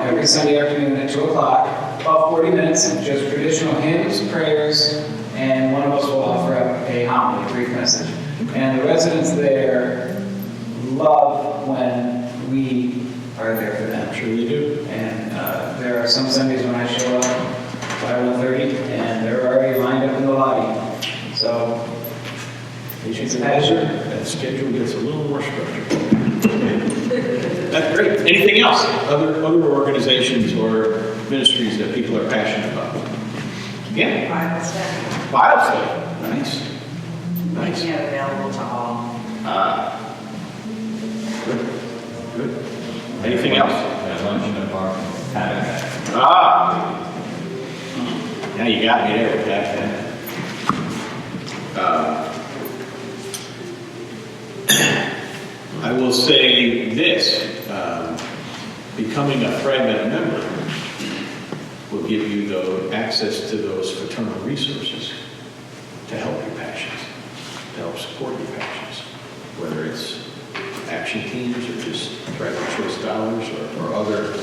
every Sunday afternoon at 2 o'clock, about 40 minutes, just traditional hymns, prayers, and one of us will offer up a homily, a brief message. And the residents there love when we are there for them. I'm sure you do. And there are some Sundays when I show up by 1:30, and they're already lined up in the lobby. So, it's a pleasure. That schedule gets a little more structured. That's great. Anything else? Other organizations or ministries that people are passionate about? Yeah. Bible study. Bible study. Nice. Nice. Making it available to all. Good. Good. Anything else? At lunch in the park, Now you got me there with that. I will say this, becoming a fragment member will give you access to those fraternal resources to help your passions, to help support your passions, whether it's action teams or just private choice dollars or other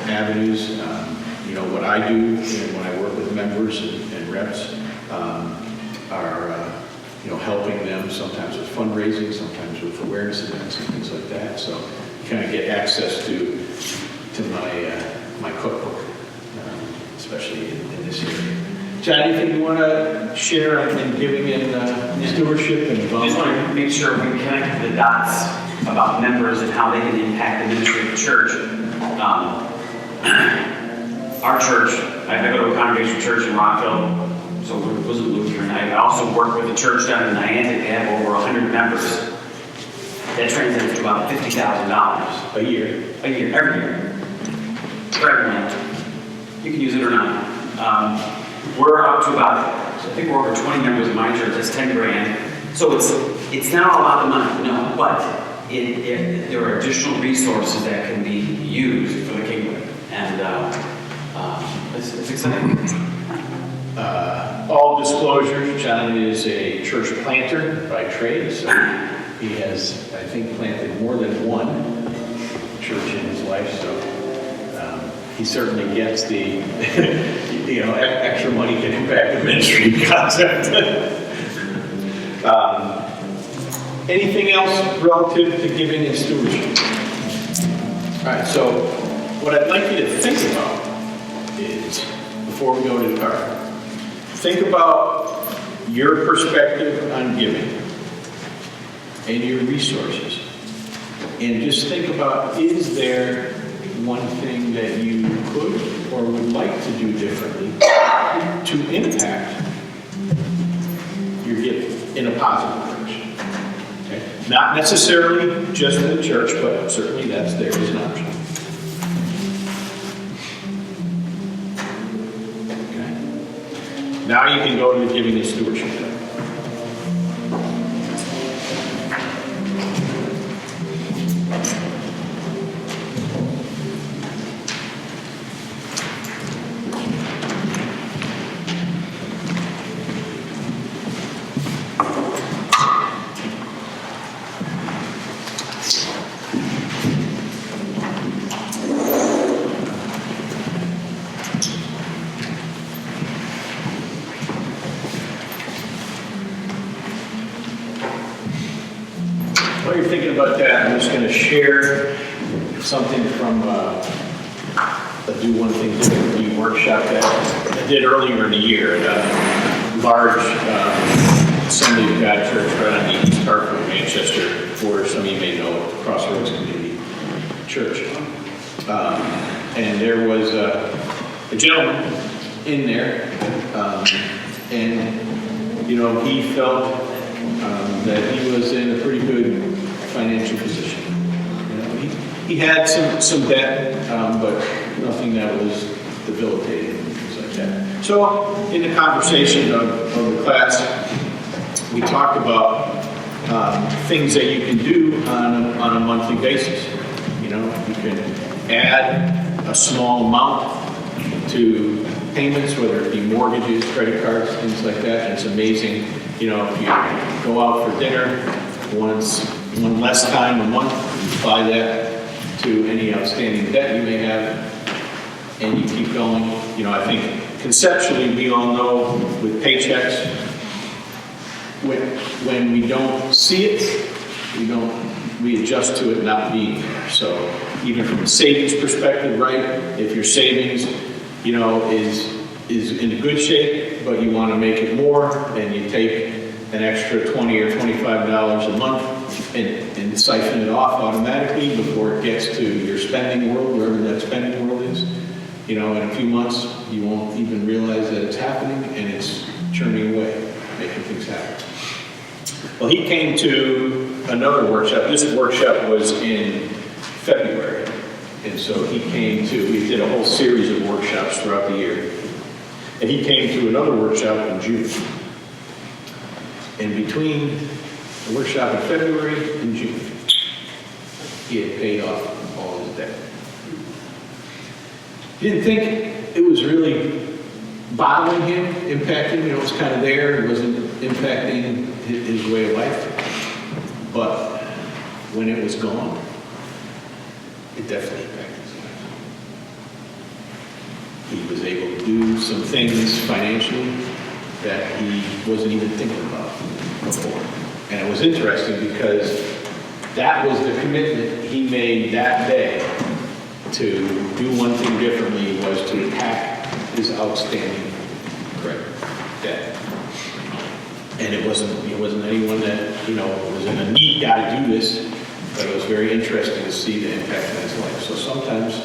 avenues. What I do when I work with members and reps are helping them sometimes with fundraising, sometimes with awareness events and things like that. So you kind of get access to my cookbook, especially in this area. John, anything you want to share in giving in stewardship and I just volunteering? want to make sure we connect the dots about members and how they can impact the ministry of the church. Our church, I go to a congregational church in Rockville, so it wasn't Lutheran. I also work with a church down in Niantic. They have over 100 members. That translates to about $50,000 A year. a year, every year. For everyone. You can use it or not. We're up to about, I think we're over 20 members in my church. That's 10 grand. So it's not all about the money, no, but there are additional resources that can be used for the kingdom. And it's exciting. All disclosure, John is a church planter by trade, so he has, I think, planted more than one church in his life, so he certainly gets the extra money to impact the ministry concept. Anything else relative to giving and stewardship? All right, so what I'd like you to think about is, before we go to the card, think about your perspective on giving and your resources. And just think about, is there one thing that you could or would like to do differently to impact your giving in a positive direction? Okay? Not necessarily just in the church, but certainly that's there as an option. Now you can go to the giving and stewardship. While you're thinking about that, I'm just going to share something from a Do One Thing Differently workshop that I did earlier in the year at a large Assembly of God church right on the East Hartford, Manchester, or some of you may know it, Crossroads Community Church. And there was a gentleman in there, and he felt that he was in a pretty good financial position. He had some debt, but nothing that was debilitating and things like that. So in the conversation of the class, we talked about things that you can do on a monthly basis. You can add a small amount to payments, whether it be mortgages, credit cards, things like that. And it's amazing, if you go out for dinner one less time a month, you apply that to any outstanding debt you may have, and you keep going. I think conceptually, we all know with paychecks, when we don't see it, we adjust to it not being there. So even from a savings perspective, right? If your savings, is in good shape, but you want to make it more, and you take an extra $20 or $25 a month and siphon it off automatically before it gets to your spending world, wherever that spending world is. In a few months, you won't even realize that it's happening, and it's churning away, making things happen. Well, he came to another workshop. This workshop was in February. And so we did a whole series of workshops throughout the year. And he came to another workshop in June. And between the workshop in February and June, he had paid off all his debt. He didn't think it was really bothering him, impacting, it was kind of there, it wasn't impacting his way of life. But when it was gone, it definitely impacted his life. He was able to do some things financially that he wasn't even thinking about before. And it was interesting because that was the commitment he made that day to do one thing differently, was to attack his outstanding credit debt. And it wasn't anyone that, was in a need, got to do this, but it was very interesting to see the impact on his life. So sometimes,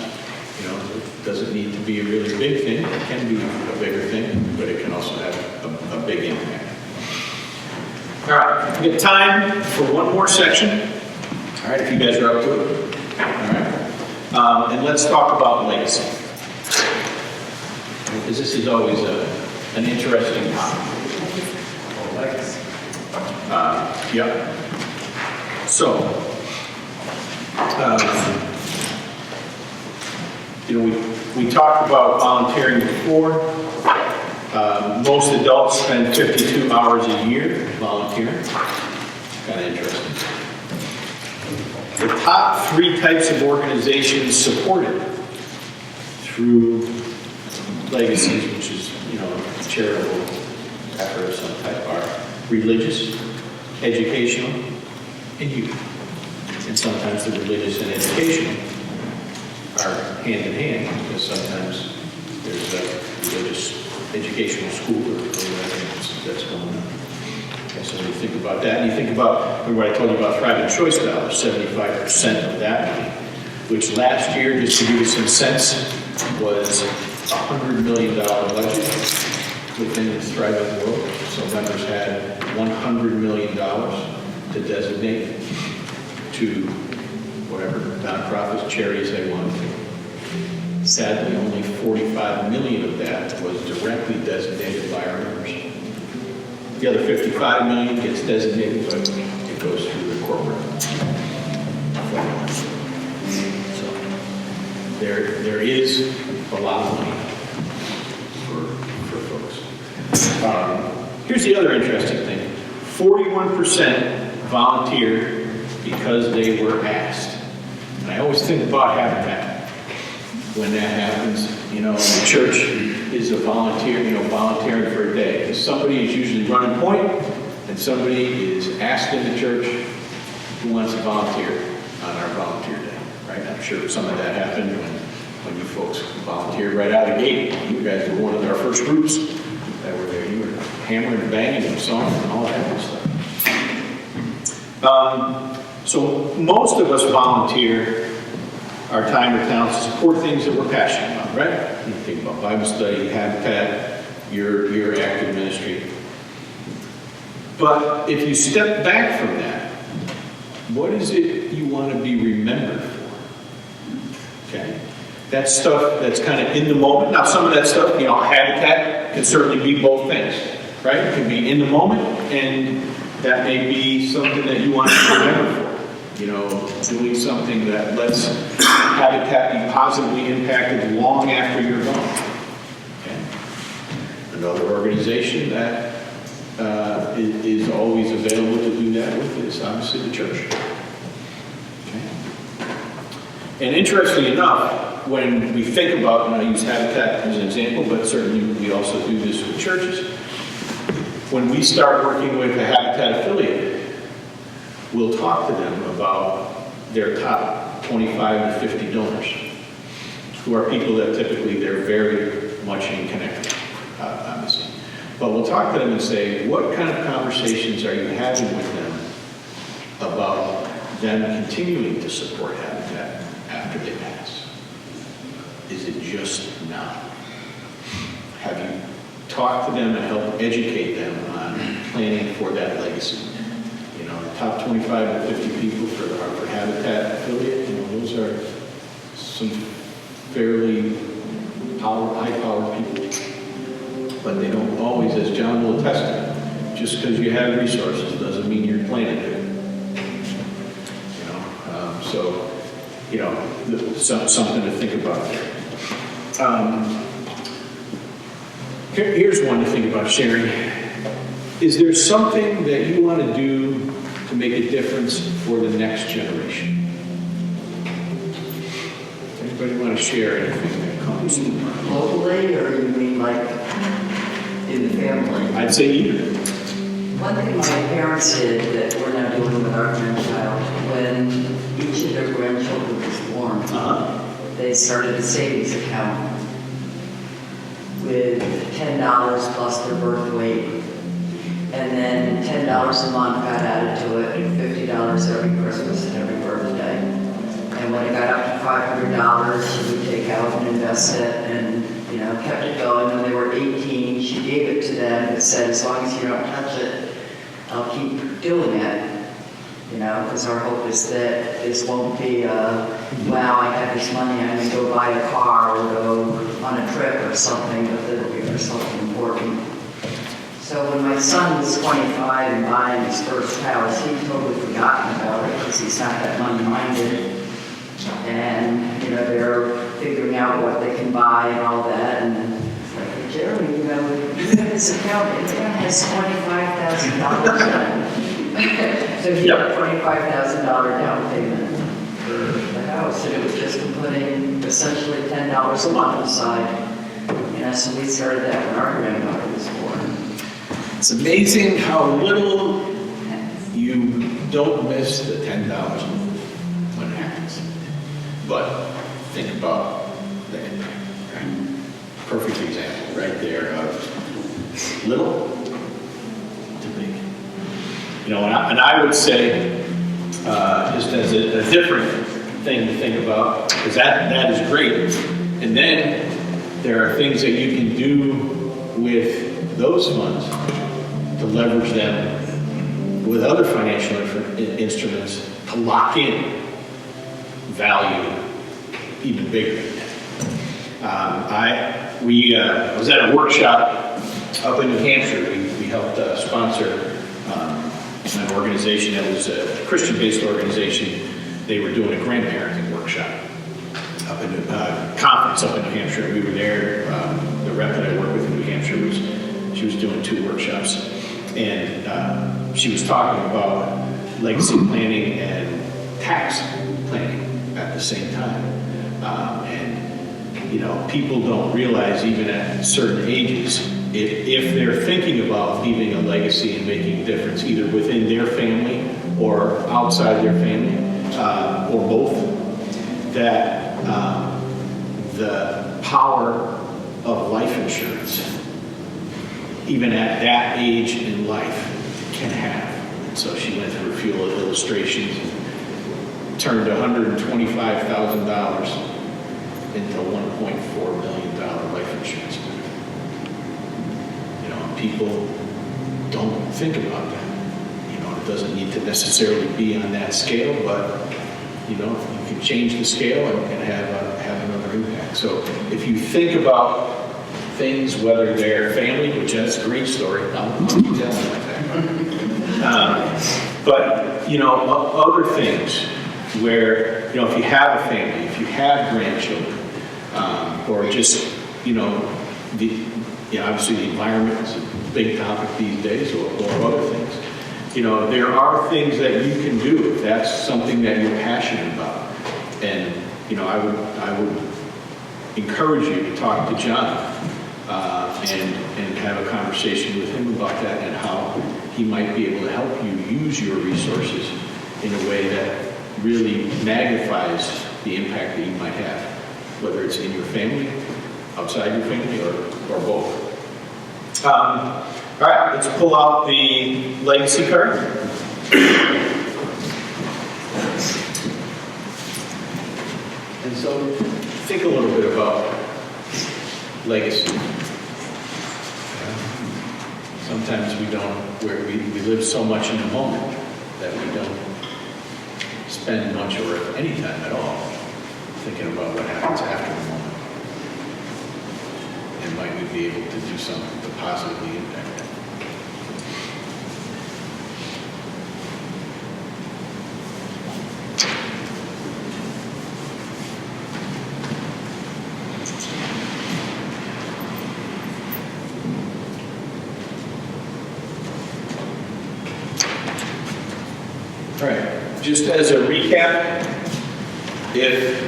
it doesn't need to be a really big thing. It can be a bigger thing, but it can also have a big impact. All right, we have time for one more section. All right, if you guys are up to it. All right. And let's talk about legacy. Because this is always an interesting topic. Legacy. Yep. So, we talked about volunteering before. Most adults spend 52 hours a year volunteering. Kind of interesting. The top 3 types of organizations supported through legacies, which is, charitable effort of some type, are religious, educational, and youth. And sometimes the religious and educational are hand in hand, because sometimes there's a religious educational school or whatever that's going on. Okay, so you think about that, and you think about, remember I told you about Thriving Choice dollars, 75% of that money, which last year, just to give you some sense, was a $100 million budget within the Thriving World. So members had $100 million to designate to whatever nonprofits, charities they wanted to. Sadly, only 45 million of that was directly designated by our members. The other 55 million gets designated, but it goes through the corporate. So there is a lot of money for folks. Here's the other interesting thing. 41% volunteer because they were asked. And I always think about having that. When that happens, the church is a volunteer, volunteering for a day. Because somebody is usually running point, and somebody is asked in the church who wants to volunteer on our volunteer day, right? I'm sure some of that happened when you folks volunteered right out of the gate. You guys were one of our first groups that were there. You were hammering and banging and songs and all that kind of stuff. So most of us volunteer our time or talents to support things that we're passionate about, right? You think about Bible study, Habitat, your active ministry. But if you step back from that, what is it you want to be remembered for? Okay? That's stuff that's kind of in the moment. Now, some of that stuff, Habitat can certainly be both things, right? It can be in the moment, and that may be something that you want to be remembered for. Doing something that lets Habitat be positively impacted long after you're gone. Okay. Another organization that is always available to do that with is obviously the church. Okay. And interestingly enough, when we think about, and I use Habitat as an example, but certainly we also do this with churches. When we start working with a Habitat affiliate, we'll talk to them about their top 25 to 50 donors, who are people that typically they're very much in Connecticut, obviously. But we'll talk to them and say, what kind of conversations are you having with them about them continuing to support Habitat after they pass? Is it just now? Have you talked to them and helped educate them on planning for that legacy? You know, the top 25 to 50 people for Habitat affiliate, you know, those are some fairly high-powered people. But they don't always, as John will attest to, just because you have resources doesn't mean you're planning to. Something to think about there. Here's one to think about, Sharon. Is there something that you want to do to make a difference for the next generation? Anybody want to share anything that comes to mind? Locally, or you mean like in the family? I'd say either. One thing my parents did that we're now doing with our grandchild, when each of their grandchildren was born, they started a savings account with $10 plus their birth weight, and then $10 a month got added to it, and $50 every Christmas and every birthday. And when it got up to $500, she would take out and invest it, and kept it going. When they were 18, she gave it to them, but said, as long as you don't touch it, I'll keep doing it. Because our hope is that this won't be wow, I have this money, I'm going to go buy a car or go on a trip or something, but that it'll be for something important. So when my son was 25 and buying his first house, he'd totally forgotten about it because he's not that money-minded. And, they're figuring out what they can buy and all that. And it's like, Jeremy, you have this account, it has $25,000 in it. So he got a $25,000 down payment for the house, and it was just from putting essentially $10 a month aside. So we started that when our granddaughter was born. It's amazing how little you don't miss the $10 when it happens. But think about the impact, right? Perfect example right there of little to big. And I would say, just as a different thing to think about, because that is great. And then there are things that you can do with those funds to leverage them with other financial instruments to lock in value even bigger than that. I was at a workshop up in New Hampshire. We helped sponsor an organization that was a Christian-based organization. They were doing a grandparenting workshop up in a conference up in New Hampshire. We were there. The rep that I work with in New Hampshire she was doing 2 workshops, and she was talking about legacy planning and tax planning at the same time. People don't realize, even at certain ages, if they're thinking about leaving a legacy and making a difference either within their family or outside their family, or both, that the power of life insurance, even at that age in life, can have. And so she went through a few illustrations, turned $125,000 into $1.4 million life insurance benefit. People don't think about that. It doesn't need to necessarily be on that scale, but you can change the scale and have another impact. So if you think about things, whether they're family, which that's a great story, I'm telling like that. But other things where if you have a family, if you have grandchildren, or just obviously the environment is a big topic these days, or other things. There are things that you can do if that's something that you're passionate about. And I would encourage you to talk to John and have a conversation with him about that and how he might be able to help you use your resources in a way that really magnifies the impact that you might have, whether it's in your family, outside your family, or both. All right, let's pull out the legacy card. And so think a little bit about legacy. Sometimes we live so much in the moment that we don't spend much or any time at all thinking about what happens after the moment. And might we be able to do something to positively impact that? All right, just as a recap, if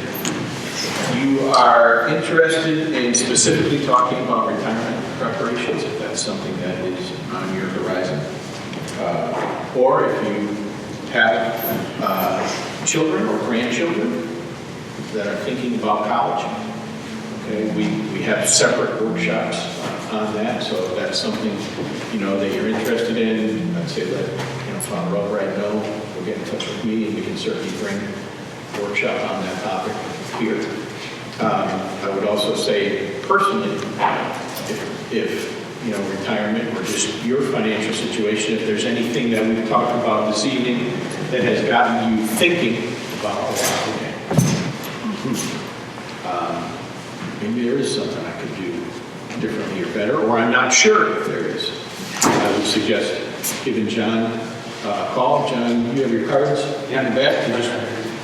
you are interested in specifically talking about retirement preparations, if that's something that is on your horizon, or if you have children or grandchildren that are thinking about college, okay, we have separate workshops on that, so if that's something that you're interested in, I'd say let Father Albright know, or get in touch with me, and we can certainly bring a workshop on that topic here. I would also say personally, if retirement or just your financial situation, if there's anything that we've talked about this evening that has gotten you thinking about, maybe there is something I could do differently or better, or I'm not sure if there is, I would suggest giving John a call. John, you have your cards in the back. You just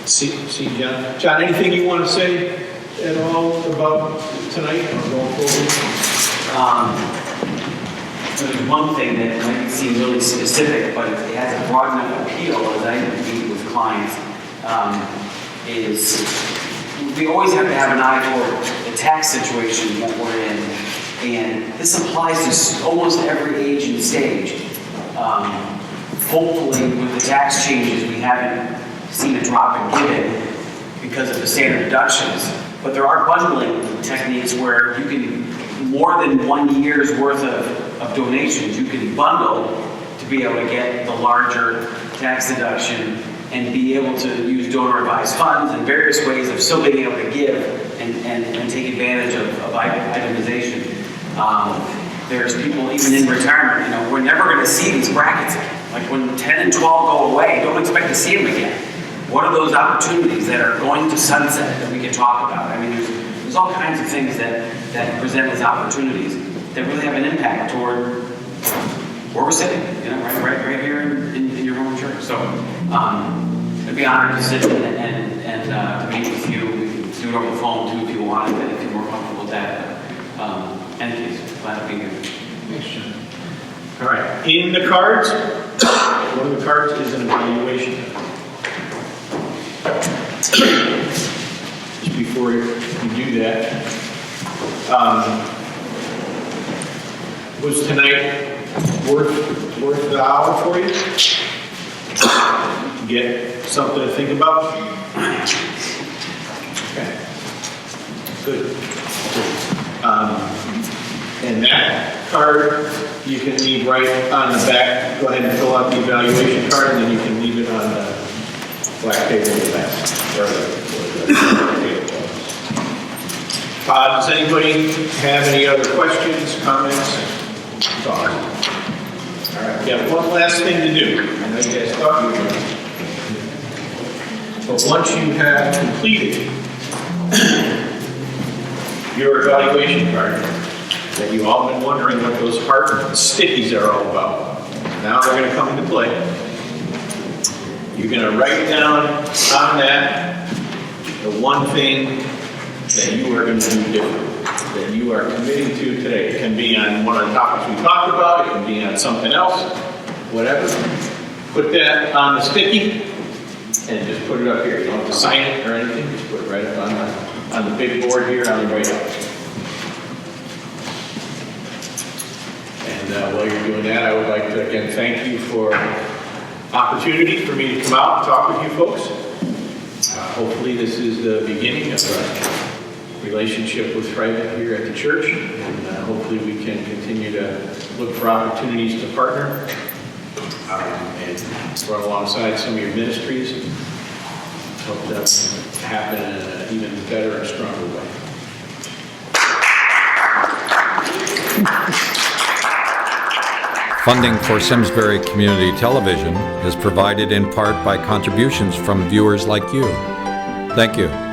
see John. John, anything you want to say at all about tonight or going forward? There's one thing that might seem really specific, but it has a broad enough appeal as I meet with clients, is we always have to have an eye toward the tax situation that we're in. And this applies to almost every age and stage. Hopefully, with the tax changes, we haven't seen a drop in giving because of the standard deductions. But there are bundling techniques where you can, more than 1 year's worth of donations, you can bundle to be able to get the larger tax deduction and be able to use donor advised funds and various ways of still being able to give and take advantage of itemization. There's people even in retirement, we're never going to see these brackets again. Like when 10 and 12 go away, don't expect to see them again. What are those opportunities that are going to sunset that we can talk about? I mean, there's all kinds of things that present as opportunities that really have an impact toward where we're sitting, right here in your home church. So I'd be honored to sit and to meet with you. We can do it over the phone too if you want, if you're more comfortable with that. Anyways, glad to be here. Thanks, John. All right, in the cards, one of the cards is an evaluation. Just before you do that, was tonight worth the hour for you? Get something to think about? Okay, good. And that card you can leave right on the back. Go ahead and fill out the evaluation card, and then you can leave it on the black table in the back. Does anybody have any other questions, comments, thoughts? All right, we have one last thing to do. I know you guys thought you were. But once you have completed your evaluation card, that you all been wondering what those heart stickies are all about. Now they're going to come into play. You're going to write down on that the one thing that you are going to do different, that you are committing to today. It can be on one of the topics we talked about. It can be on something else, whatever. Put that on the sticky and just put it up here. You don't have to sign it or anything. Just put it right up on on the big board here on the way up. And while you're doing that, I would like to again thank you for opportunity for me to come out and talk with you folks. Hopefully this is the beginning of a relationship with Thrivent here at the church, and hopefully we can continue to look for opportunities to partner and run alongside some of your ministries and hope that will happen in an even better and stronger way. Funding for Simsbury Community Television is provided in part by contributions from viewers like you. Thank you.